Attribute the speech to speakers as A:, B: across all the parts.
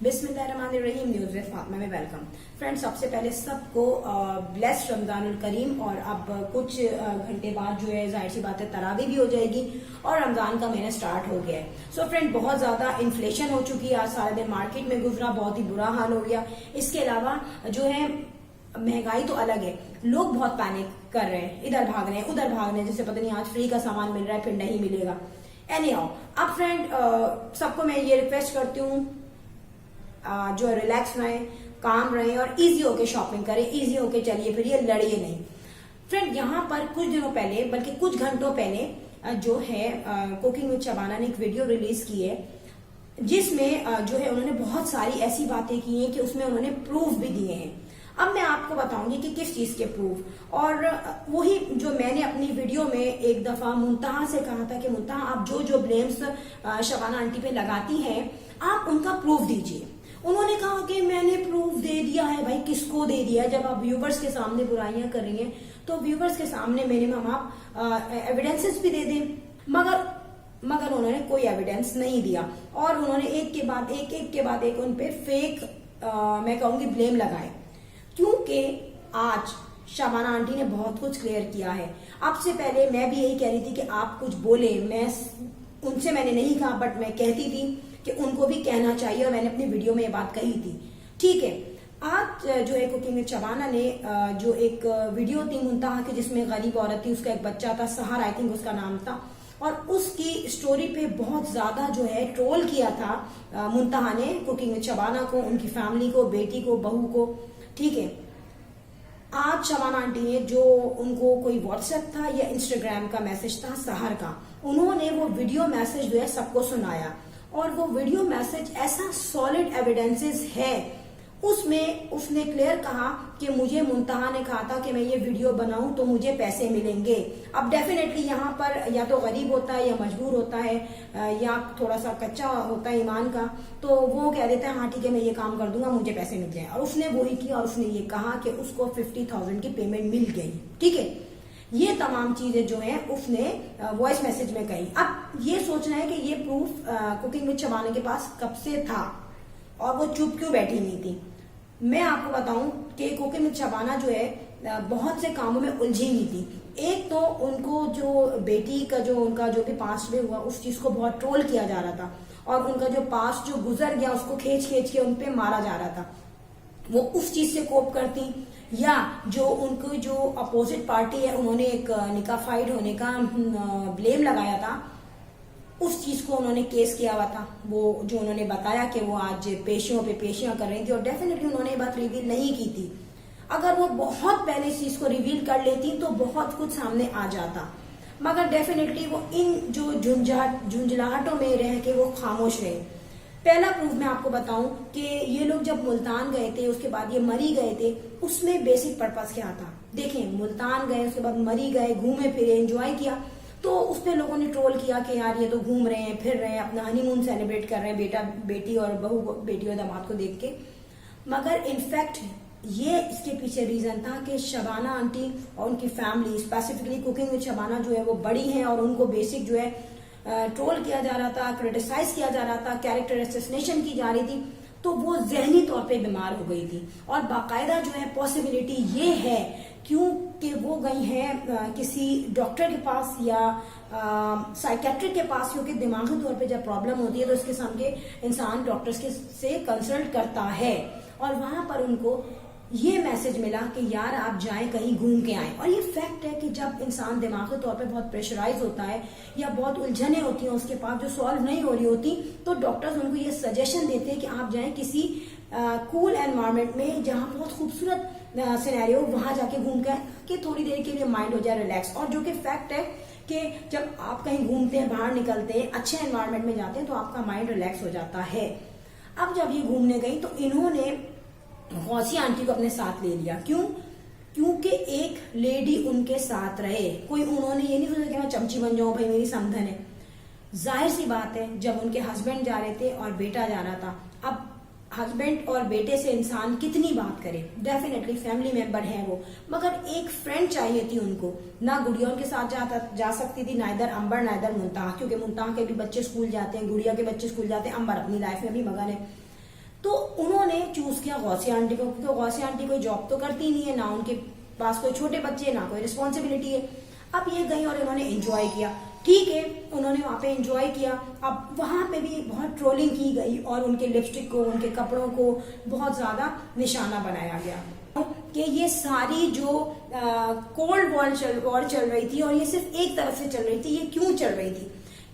A: बिस्मिल्लाहिर्रहमानिर्रहीम news with Fatima में welcome. Friends, सबसे पहले सबको ब्लेस्ड रमजानुल करीम। और अब कुछ घंटे बाद जो है जाहिर सी बात है तरावी भी हो जाएगी और रमजान का महीना स्टार्ट हो गया है। सो फ्रेंड, बहुत ज्यादा इन्फ्लेशन हो चुकी है। आज सारा दिन मार्केट में गुजरा, बहुत ही बुरा हाल हो गया। इसके अलावा जो है महंगाई तो अलग है, लोग बहुत पैनिक कर रहे हैं, इधर भाग रहे हैं उधर भाग रहे हैं, जैसे पता नहीं आज फ्री का सामान मिल रहा है फिर नहीं मिलेगा। एनीहाउ, अब फ्रेंड सबको मैं ये रिक्वेस्ट करती हूँ जो रिलैक्स रहे, काम रहे और इजी होके शॉपिंग करें, इजी होके चलिए फिर लड़िए नहीं। फ्रेंड, यहाँ पर कुछ दिनों पहले बल्कि कुछ घंटों पहले जो है कुकिंग विद शबाना ने एक वीडियो रिलीज की है जिसमें जो है उन्होंने बहुत सारी ऐसी बातें की हैं कि उसमें उन्होंने प्रूफ भी दिए हैं। अब मैं आपको बताऊंगी कि किस चीज के प्रूफ, और वही जो मैंने अपनी वीडियो में एक दफा मुंतहा से कहा था कि मुंतहा आप जो जो ब्लेम्स शबाना आंटी पे लगाती हैं आप उनका प्रूफ दीजिए। उन्होंने कहा कि मैंने प्रूफ दे दिया है। भाई, किसको दे दिया? जब आप व्यूवर्स के सामने बुराइयां कर रही हैं तो व्यूवर्स के सामने मिनिमम आप एविडेंसेस भी दे दें। मगर उन्होंने कोई एविडेंस नहीं दिया और उन्होंने एक के बाद एक उन पे फेक मैं कहूंगी ब्लेम लगाए, क्योंकि आज शबाना आंटी ने बहुत कुछ क्लियर किया है। आपसे पहले मैं भी यही कह रही थी कि आप कुछ बोले, मैंने नहीं कहा बट मैं कहती थी कि उनको भी कहना चाहिए और मैंने अपनी वीडियो में ये बात कही थी। ठीक है, आज जो है कुकिंग विद शबाना ने जो एक वीडियो थी मुंतहा की जिसमें गरीब औरत थी, उसका एक बच्चा था, सहर आई थिंक उसका नाम था, और उसकी स्टोरी पे बहुत ज्यादा जो है ट्रोल किया था मुंतहा ने कुकिंग विद शबाना को, उनकी फैमिली को, बेटी को, बहू को। ठीक है, आज शबाना आंटी ने जो उनको कोई व्हाट्सएप था या इंस्टाग्राम का मैसेज था सहर का, उन्होंने वो वीडियो मैसेज जो है सबको सुनाया और वो वीडियो मैसेज ऐसा सॉलिड एविडेंसेस है, उसमें उसने क्लियर कहा कि मुझे मुंतहा ने कहा था कि मैं ये वीडियो बनाऊं तो मुझे पैसे मिलेंगे। अब डेफिनेटली यहाँ पर या तो गरीब होता है या मजबूर होता है या थोड़ा सा कच्चा होता है ईमान का, तो वो कह देता है हाँ ठीक है मैं ये काम कर दूंगा मुझे पैसे मिल जाए, और उसने वही किया और उसने ये कहा कि उसको 50,000 की पेमेंट मिल गई। ठीक है, ये तमाम चीजें जो है उसने वॉइस मैसेज में कही। अब ये सोचना है कि ये प्रूफ कुकिंग विद शबाना के पास कब से था और वो चुप क्यों बैठी नहीं थी। मैं आपको बताऊं कि कुकिंग विद शबाना जो है बहुत से कामों में उलझी हुई थी। एक तो उनको जो बेटी का जो उनका जो भी पास्ट में हुआ उस चीज को बहुत ट्रोल किया जा रहा था और उनका जो पास्ट जो गुजर गया उसको खींच के उनपे मारा जा रहा था, वो उस चीज से कोप करती, या जो उनको जो अपोजिट पार्टी है उन्होंने एक निकाफाइड होने का ब्लेम लगाया था, उस चीज को उन्होंने केस किया हुआ था। वो जो उन्होंने बताया कि वो आज पेशियों पे पेशियां कर रही थी और डेफिनेटली उन्होंने ये बात रिवील नहीं की थी। अगर वो बहुत पहले इस चीज को रिवील कर लेती तो बहुत कुछ सामने आ जाता, मगर डेफिनेटली वो इन जो झुंझलाहटों में रह के वो खामोश रहे। पहला प्रूफ मैं आपको बताऊं कि ये लोग जब मुल्तान गए थे उसके बाद ये मरी गए थे, उसमें बेसिक पर्पस क्या था? देखें, मुल्तान गए उसके बाद मरी गए, घूमे फिरे, एंजॉय किया, तो उस पे लोगों ने ट्रोल किया कि यार ये तो घूम रहे हैं फिर रहे हैं, अपना हनीमून सेलिब्रेट कर रहे हैं बेटा बेटी और बहू बेटी और दामाद को देख के। मगर इनफैक्ट ये इसके पीछे रीजन था कि शबाना आंटी और उनकी family, specifically cooking with Shabana जो है वो बड़ी हैं और उनको बेसिक जो है ट्रोल किया जा रहा था, क्रिटिसाइज किया जा रहा था, कैरेक्टर एसेसिनेशन की जा रही थी, तो वो जहनी तौर पे बीमार हो गई थी। और बाकायदा जो है पॉसिबिलिटी ये है क्योंकि वो गई हैं किसी डॉक्टर के पास या साइकेट्रिक के पास, क्योंकि दिमागी तौर पे जब प्रॉब्लम होती है तो इस किस्म के इंसान डॉक्टर्स से कंसल्ट करता है, और वहां पर उनको ये मैसेज मिला कि यार आप जाएं कहीं घूम के आएं। और ये फैक्ट है कि जब इंसान दिमागी तौर पे बहुत प्रेशराइज होता है या बहुत उलझने होती हैं उसके पास जो सॉल्व नहीं हो रही होती, तो डॉक्टर्स उनको ये सजेशन देते हैं कि आप जाएं किसी कूल एनवायरनमेंट में जहां बहुत खूबसूरत सिनेरियो, वहां जाके घूम के थोड़ी देर के लिए माइंड हो जाए रिलैक्स। और जो कि फैक्ट है कि जब आप कहीं घूमते हैं, बाहर निकलते हैं, अच्छे एनवायरनमेंट में जाते हैं तो आपका माइंड रिलैक्स हो जाता है। अब जब ये घूमने गई तो इन्होंने गौसी आंटी को अपने साथ ले लिया। क्यों? क्योंकि एक लेडी उनके साथ रहे। कोई उन्होंने ये नहीं सोचा कि मैं चमची बन जाऊं, भाई मेरी समधन है। जाहिर सी बात है जब उनके हस्बैंड जा रहे थे और बेटा जा रहा था, अब हस्बैंड और बेटे से इंसान कितनी बात करे, डेफिनेटली फैमिली मेंबर है वो, मगर एक फ्रेंड चाहिए थी उनको। ना गुड़िया उनके साथ जा सकती थी, नाइदर अंबर नाइदर मुंतहा, क्योंकि मुंतहा के भी बच्चे स्कूल जाते हैं, गुड़िया के बच्चे स्कूल जाते हैं, अंबर अपनी लाइफ में भी मगन है। تو انہوں نے چوز کیا غوثیہ آنٹی کو، کیونکہ غوثیہ آنٹی کوئی جاب تو کرتی نہیں ہے، نہ ان کے پاس کوئی چھوٹے بچے، نہ کوئی رسپانسبلٹی ہے. اب یہ گئی اور انہوں نے انجوائے کیا. ٹھیک ہے، انہوں نے وہاں پہ انجوائے کیا. اب وہاں پہ بھی بہت ٹرولنگ کی گئی اور ان کے لپسٹک کو، ان کے کپڑوں کو بہت زیادہ نشانہ بنایا گیا کہ یہ ساری جو کولڈ وار چل رہی تھی، اور یہ صرف ایک طرف سے چل رہی تھی. یہ کیوں چل رہی تھی؟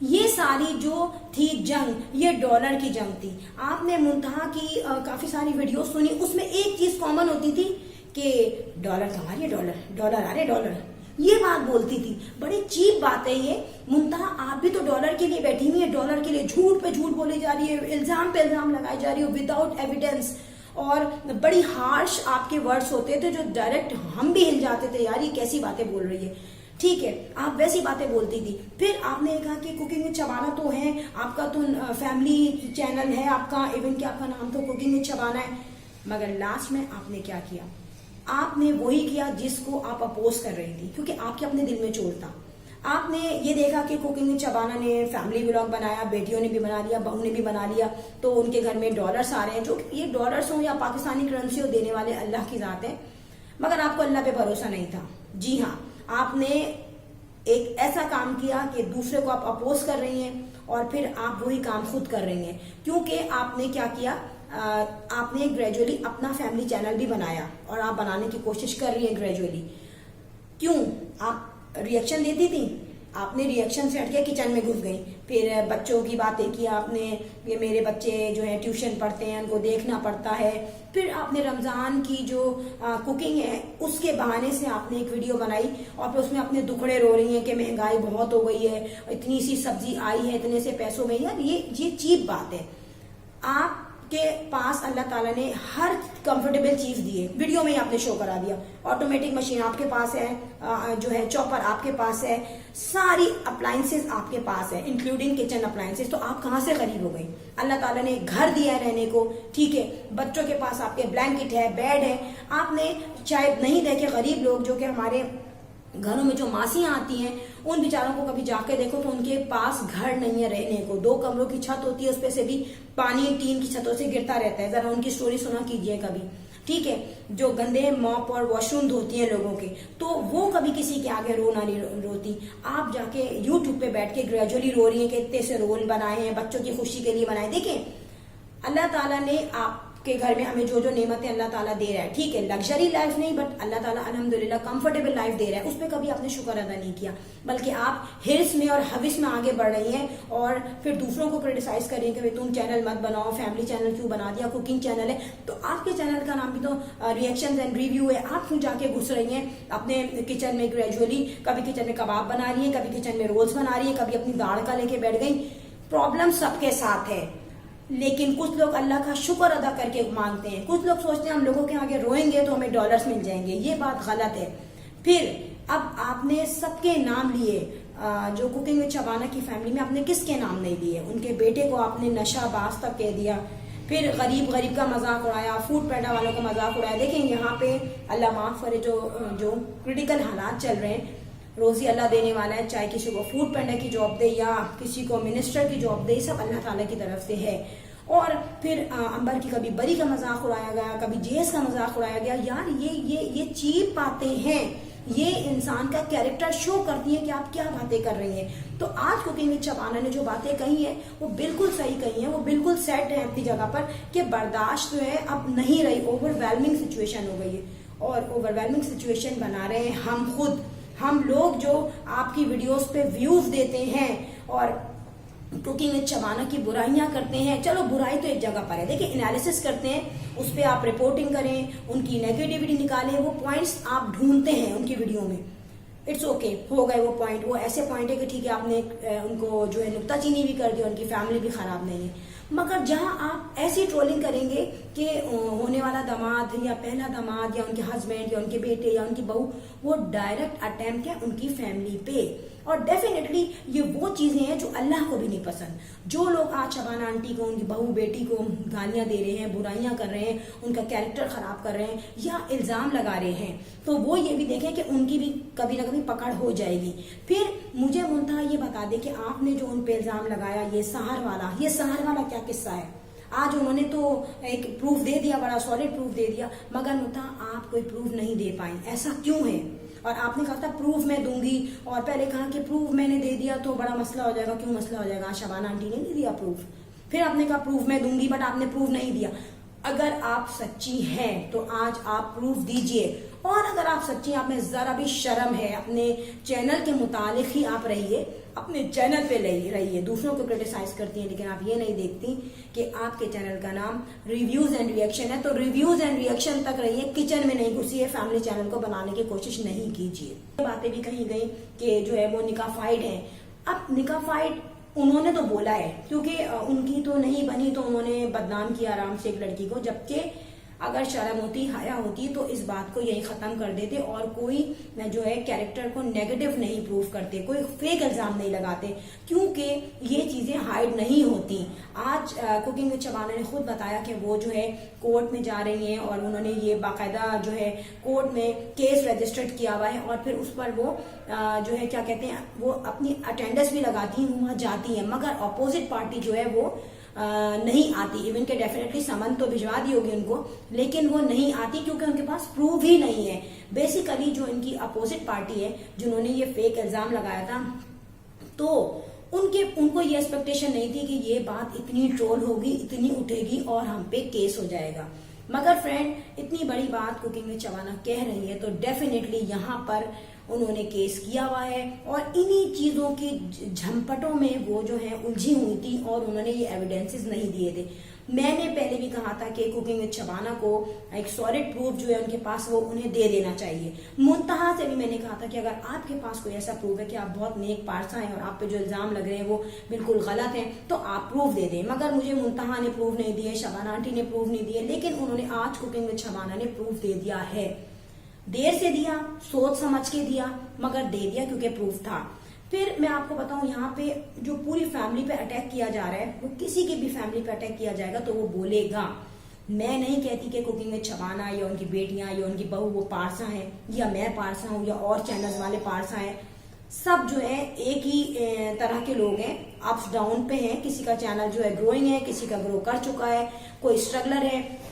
A: یہ ساری جو تھی جنگ، یہ ڈالر کی جنگ تھی. آپ نے منتہا کی کافی ساری ویڈیو سنی، اس میں ایک چیز کامن ہوتی تھی کہ ڈالر کماریے، ڈالر آ رہے ڈالر، یہ بات بولتی تھی. بڑی چیپ بات ہے یہ. منتہا آپ بھی تو ڈالر کے لیے بیٹھی ہوئی ہے، ڈالر کے لیے جھوٹ پہ جھوٹ بولی جا رہی ہے، الزام پہ الزام لگائی جا رہی ہے وداؤٹ ایویڈینس. اور بڑی ہارش آپ کے ورڈز ہوتے تھے جو ڈائریکٹ ہم بھی ہل جاتے تھے، یار یہ کیسی باتیں بول رہی ہے. ٹھیک ہے، آپ ویسی باتیں بولتی تھی. پھر آپ نے کہا کہ کوکنگ وتھ شبانہ تو ہے، آپ کا تو فیملی چینل ہے آپ کا، ایون کہ آپ کا نام تو کوکنگ وتھ شبانہ ہے. مگر لاسٹ میں آپ نے کیا کیا؟ آپ نے وہی کیا جس کو آپ اپوز کر رہی تھی، کیونکہ آپ کے اپنے دل میں چوٹ تھا. آپ نے یہ دیکھا کہ کوکنگ وتھ شبانہ نے فیملی ولاگ بنایا، بیٹیوں نے بھی بنا لیا، بہو نے بھی بنا لیا، تو ان کے گھر میں ڈالرز آ رہے ہیں. جو یہ ڈالرز ہوں یا پاکستانی کرنسی ہو، دینے والے اللہ کی ذات ہے. مگر آپ کو اللہ پہ بھروسہ نہیں تھا. جی ہاں، آپ نے ایک ایسا کام کیا کہ دوسرے کو آپ اپوز کر رہی ہیں اور پھر آپ وہی کام خود کر رہی ہیں. کیونکہ آپ نے کیا کیا، آپ نے گریجولی اپنا فیملی چینل بھی بنایا اور آپ بنانے کی کوشش کر رہی ہیں گریجولی. کیوں؟ آپ ریئیکشن دیتی تھی، آپ نے ریئیکشن سے ہٹ کے کچن میں گھس گئی. پھر بچوں کی باتیں کی آپ نے، یہ میرے بچے جو ہیں ٹیوشن پڑھتے ہیں، ان کو دیکھنا پڑتا ہے. پھر آپ نے رمضان کی جو کوکنگ ہے اس کے بہانے سے آپ نے ایک ویڈیو بنائی اور پھر اس میں اپنے دکھڑے رو رہی ہیں کہ مہنگائی بہت ہو گئی ہے، اتنی سی سبزی آئی ہے اتنے سے پیسوں میں. یار یہ چیپ بات ہے. آپ کے پاس اللہ تعالیٰ نے ہر کمفرٹیبل چیز دی ہے، ویڈیو میں آپ نے شو کرا دیا. آٹومیٹک مشین آپ کے پاس ہے، جو ہے چاپر آپ کے پاس ہے، ساری اپلائنسز آپ کے پاس ہے انکلوڈنگ کچن اپلائنسز. تو آپ کہاں سے غریب ہو گئی؟ اللہ تعالیٰ نے گھر دیا ہے رہنے کو، ٹھیک ہے، بچوں کے پاس آپ کے بلینکٹ ہے، بیڈ ہے. آپ نے شاید نہیں دیکھے غریب لوگ جو کہ ہمارے گھروں میں جو ماسیاں آتی ہیں، ان بیچاروں کو کبھی جا کے دیکھو تو ان کے پاس گھر نہیں ہے رہنے کو. 2 کمروں کی چھت ہوتی ہے، اس پہ سے بھی پانی ٹین کی چھتوں سے گرتا رہتا ہے. ذرا ان کی سٹوری سنا کیجئے کبھی. ٹھیک ہے، جو گندے موپ اور واش روم دھوتی ہیں لوگوں کے، تو وہ کبھی کسی کے آگے رونا نہیں روتی. آپ جا کے یوٹیوب پہ بیٹھ کے گریجولی رو رہی ہیں کہ اتنے سے رول بنائے ہیں، بچوں کی خوشی کے لیے بنائے. دیکھیں اللہ تعالیٰ نے آپ کے گھر میں ہمیں جو جو نعمتیں اللہ تعالیٰ دے رہا ہے، ٹھیک ہے، لگژری لائف نہیں، بٹ اللہ تعالیٰ الحمدللہ کمفرٹیبل لائف دے رہا ہے، اس پہ کبھی آپ نے شکر ادا نہیں کیا، بلکہ آپ ہرس میں اور حوث میں آگے بڑھ رہی ہیں اور پھر دوسروں کو کرٹیسائز کر رہی ہیں کہ تم چینل مت بناؤ، فیملی چینل کیوں بنا دیا، کوکنگ چینل ہے. تو آپ کے چینل کا نام بھی تو ریئیکشنز اینڈ ریویو ہے. آپ کیوں جا کے گھس رہی ہیں اپنے کچن میں گریجولی؟ کبھی کچن میں کباب بنا رہی ہیں، کبھی کچن میں رولز بنا رہی ہیں، کبھی اپنی داڑھ کا لے کے بیٹھ گئی. پرابلم سب کے ساتھ ہے، لیکن کچھ لوگ اللہ کا شکر ادا کر کے مانگتے ہیں. کچھ لوگ سوچتے ہیں ہم لوگوں کے آگے روئیں گے تو ہمیں ڈالرز مل جائیں گے. یہ بات غلط ہے. پھر اب آپ نے سب کے نام لیے، جو کوکنگ وتھ شبانہ کی فیملی میں آپ نے کس کے نام نہیں لیے؟ ان کے بیٹے کو آپ نے نشہ باز تک کہہ دیا. پھر غریب کا مذاق اڑایا، فوڈ پینڈا والوں کا مذاق اڑایا. دیکھیں یہاں پہ اللہ معاف کرے، جو کرٹیکل حالات چل رہے ہیں، روزی اللہ دینے والا ہے، چاہے کسی کو فوڈ پینڈا کی جاب دے یا کسی کو منسٹر کی جاب دے، سب اللہ تعالیٰ کی طرف سے ہے. اور پھر امبر کی کبھی بری کا مذاق اڑایا گیا، کبھی جیس کا مذاق اڑایا گیا. یار یہ چیپ باتیں ہیں، یہ انسان کا کیریکٹر شو کرتی ہیں کہ آپ کیا باتیں کر رہی ہیں. تو آج کوکنگ وتھ شبانہ نے جو باتیں کہی ہیں وہ بالکل صحیح کہی ہیں، وہ بالکل سیٹ ہے اپنی جگہ پر کہ برداشت جو ہے اب نہیں رہی، اوور ویلمنگ سچویشن ہو گئی ہے. اور اوور ویلمنگ سچویشن بنا رہے ہیں ہم خود، ہم لوگ جو آپ کی ویڈیوز پہ ویوز دیتے ہیں اور کوکنگ وتھ شبانہ کی برائیاں کرتے ہیں. چلو برائی تو ایک جگہ پر ہے، دیکھیں انالیسس کرتے ہیں، اس پہ آپ رپورٹنگ کریں، ان کی نیگیٹیوٹی نکالیں، وہ پوائنٹس آپ ڈھونڈتے ہیں ان کی ویڈیو میں. اٹس اوکے، ہو گئے وہ پوائنٹ، وہ ایسے پوائنٹ ہے کہ ٹھیک ہے آپ نے ان کو جو ہے نکتہ چینی بھی کر دیا، ان کی فیملی بھی خراب نہیں ہے. مگر جہاں آپ ایسی ٹرولنگ کریں گے کہ ہونے والا داماد یا پہلا داماد یا ان کے ہسبینڈ یا ان کے بیٹے یا ان کی بہو، وہ ڈائریکٹ اٹیمپٹ ہے ان کی فیملی پہ. اور ڈیفینیٹلی یہ وہ چیزیں ہیں جو اللہ کو بھی نہیں پسند. جو لوگ آج شبانہ آنٹی کو، ان کی بہو بیٹی کو گالیاں دے رہے ہیں، برائیاں کر رہے ہیں، ان کا کیریکٹر خراب کر رہے ہیں یا الزام لگا رہے ہیں، تو وہ یہ بھی دیکھیں کہ ان کی بھی کبھی نہ کبھی پکڑ ہو جائے گی. پھر مجھے منتہا یہ بتا دے کہ آپ نے جو ان پہ الزام لگایا، یہ سہر والا کیا قصہ ہے؟ आज उन्होंने तो एक प्रूफ दे दिया, बड़ा सॉलिड प्रूफ दे दिया, मगर मुद्दा आप कोई प्रूफ नहीं दे पाई। ऐसा क्यों है? और आपने कहा था प्रूफ मैं दूंगी, और पहले कहा कि प्रूफ मैंने दे दिया तो बड़ा मसला हो जाएगा। क्यों मसला हो जाएगा? शबाना आंटी ने नहीं दिया प्रूफ। फिर आपने कहा प्रूफ मैं दूंगी, बट आपने प्रूफ नहीं दिया। अगर आप सच्ची हैं तो आज आप प्रूफ दीजिए, और अगर आप सच्ची, आप में जरा भी शर्म है, अपने चैनल के मुतालिक ही आप रहिए, अपने चैनल पे रहिए। दूसरों को क्रिटिसाइज करती हैं, लेकिन आप ये नहीं देखती कि आपके चैनल का नाम रिव्यूज एंड रिएक्शन है, तो रिव्यूज एंड रिएक्शन तक रहिए, किचन में नहीं घुसिए, फैमिली चैनल को बनाने की कोशिश नहीं कीजिए। बातें भी कही गई कि जो है वो निकाफाइड है। अब निकाफाइड उन्होंने तो बोला है, क्योंकि उनकी तो नहीं बनी तो उन्होंने बदनाम किया आराम से एक लड़की को, जबकि अगर शर्म होती, हया होती तो इस बात को यही खत्म कर देते और कोई जो है कैरेक्टर को नेगेटिव नहीं प्रूव करते, कोई फेक इल्जाम नहीं लगाते, क्योंकि ये चीजें हाइड नहीं होती। आज कुकिंग विद शबाना ने खुद बताया कि वो जो है कोर्ट में जा रही हैं और उन्होंने ये बाकायदा जो है कोर्ट में केस रजिस्टर्ड किया हुआ है, और फिर उस पर वो जो है क्या कहते हैं, वो अपनी अटेंडेंस भी लगाती हैं, वहां जाती हैं, मगर अपोजिट पार्टी जो है वो नहीं आती। इवन के डेफिनेटली समन तो भिजवा दी होगी उनको, लेकिन वो नहीं आती क्योंकि उनके पास प्रूफ ही नहीं है। बेसिकली जो इनकी अपोजिट पार्टी है जिन्होंने ये फेक इल्जाम लगाया था, तो उनको ये एक्सपेक्टेशन नहीं थी कि ये बात इतनी ट्रोल होगी, इतनी उठेगी और हम पे केस हो जाएगा। मगर फ्रेंड, इतनी बड़ी बात कुकिंग विद शबाना कह रही है तो डेफिनेटली यहाँ पर उन्होंने केस किया हुआ है, और इन्हीं चीजों की झंपटों में वो जो है उलझी हुई थी और उन्होंने ये एविडेंसेस नहीं दिए थे। मैंने पहले भी कहा था कि कुकिंग विद शबाना को एक सॉलिड प्रूफ जो है उनके पास वो उन्हें दे देना चाहिए। मुंतहा से भी मैंने कहा था कि अगर आपके पास कोई ऐसा प्रूफ है कि आप बहुत नेक पारसा हैं और आप पे जो इल्जाम लग रहे हैं वो बिल्कुल गलत हैं, तो आप प्रूफ दे दें। मगर मुझे मुंतहा ने प्रूफ नहीं दिए, शबाना आंटी ने प्रूफ नहीं दिए, लेकिन उन्होंने आज कुकिंग विद शबाना ने प्रूफ दे दिया है। देर से दिया, सोच समझ के दिया, मगर दे दिया क्योंकि प्रूफ था। फिर मैं आपको बताऊं, यहाँ पे जो पूरी फैमिली पे अटैक किया जा रहा है, वो किसी की भी फैमिली पे अटैक किया जाएगा तो वो बोलेगा। मैं नहीं कहती कि कुकिंग विद शबाना या उनकी बेटियां या उनकी बहू वो पारसा है, या मैं पारसा हूँ, या और चैनल्स वाले पारसा हैं। सब जो है एक ही तरह के लोग हैं, अप्स डाउन पे हैं। किसी का चैनल जो है ग्रोइंग है, किसी का ग्रो कर चुका है, कोई स्ट्रगलर है,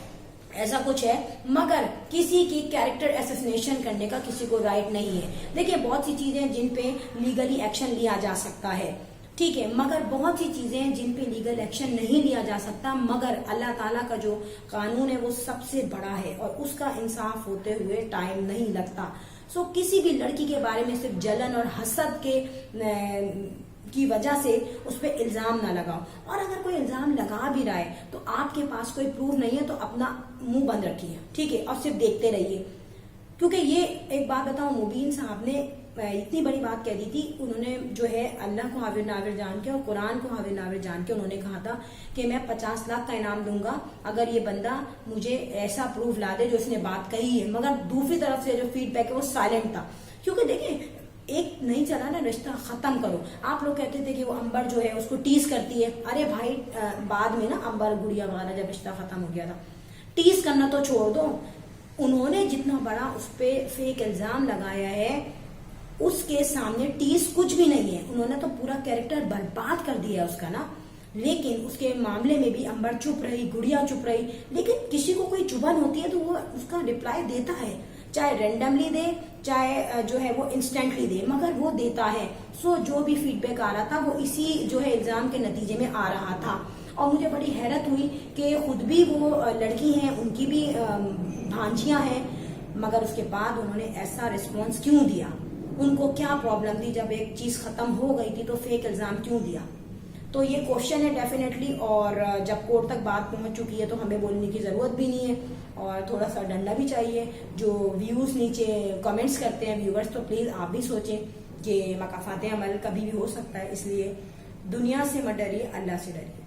A: ऐसा कुछ है। मगर किसी की कैरेक्टर असैसिनेशन करने का किसी को राइट नहीं है। देखिए, बहुत सी चीजें जिन पे लीगली एक्शन लिया जा सकता है, ठीक है, मगर बहुत सी चीजें जिन पे लीगल एक्शन नहीं लिया जा सकता, मगर अल्लाह ताला का जो कानून है वो सबसे बड़ा है और उसका इंसाफ होते हुए टाइम नहीं लगता। सो किसी भी लड़की के बारे में सिर्फ जलन और हसद की वजह से उस पर इल्जाम ना लगाओ। और अगर कोई इल्जाम लगा भी रहा है तो आपके पास कोई प्रूफ नहीं है तो अपना मुंह बंद रखिए, ठीक है, और सिर्फ देखते रहिए। क्योंकि ये एक बात बताऊं, मुबीन साहब ने इतनी बड़ी बात कह दी थी। उन्होंने जो है अल्लाह को हाविर नाविर जान के और कुरान को हाविर नाविर जान के उन्होंने कहा था कि मैं 50 लाख का इनाम दूंगा अगर ये बंदा मुझे ऐसा प्रूफ ला दे जो इसने बात कही है। मगर दूसरी तरफ से जो फीडबैक है वो साइलेंट था, क्योंकि देखिए एक नहीं चला ना रिश्ता, खत्म करो। आप लोग कहते थे कि वो अंबर जो है उसको टीज करती है। अरे भाई, बाद में ना अंबर गुड़िया वगैरह जब रिश्ता खत्म हो गया था, टीज करना तो छोड़ दो। उन्होंने जितना बड़ा उस पर फेक इल्जाम लगाया है उसके सामने टीज कुछ भी नहीं है। उन्होंने तो पूरा कैरेक्टर बर्बाद कर दिया उसका ना। लेकिन उसके मामले में भी अंबर चुप रही, गुड़िया चुप रही। लेकिन किसी को कोई चुभन होती है तो वो उसका रिप्लाई देता है, चाहे रेंडमली दे, चाहे जो है वो इंस्टेंटली दे, मगर वो देता है। सो जो भी फीडबैक आ रहा था वो इसी जो है एग्जाम के नतीजे में आ रहा था। और मुझे बड़ी हैरत हुई कि खुद भी वो लड़की हैं, उनकी भी भांजियां हैं, मगर उसके बाद उन्होंने ऐसा रिस्पॉन्स क्यों दिया? उनको क्या प्रॉब्लम थी? जब एक चीज खत्म हो गई थी तो फेक इल्जाम क्यों दिया? तो ये क्वेश्चन है डेफिनेटली। और जब कोर्ट तक बात पहुंच चुकी है तो हमें बोलने की जरूरत भी नहीं है और थोड़ा सा डरना भी चाहिए। जो व्यूज नीचे कमेंट्स करते हैं व्यूअर्स, तो प्लीज आप भी सोचें कि मकाफात अमल कभी भी हो सकता है। इसलिए दुनिया से मत डरिए, अल्लाह से डरिए।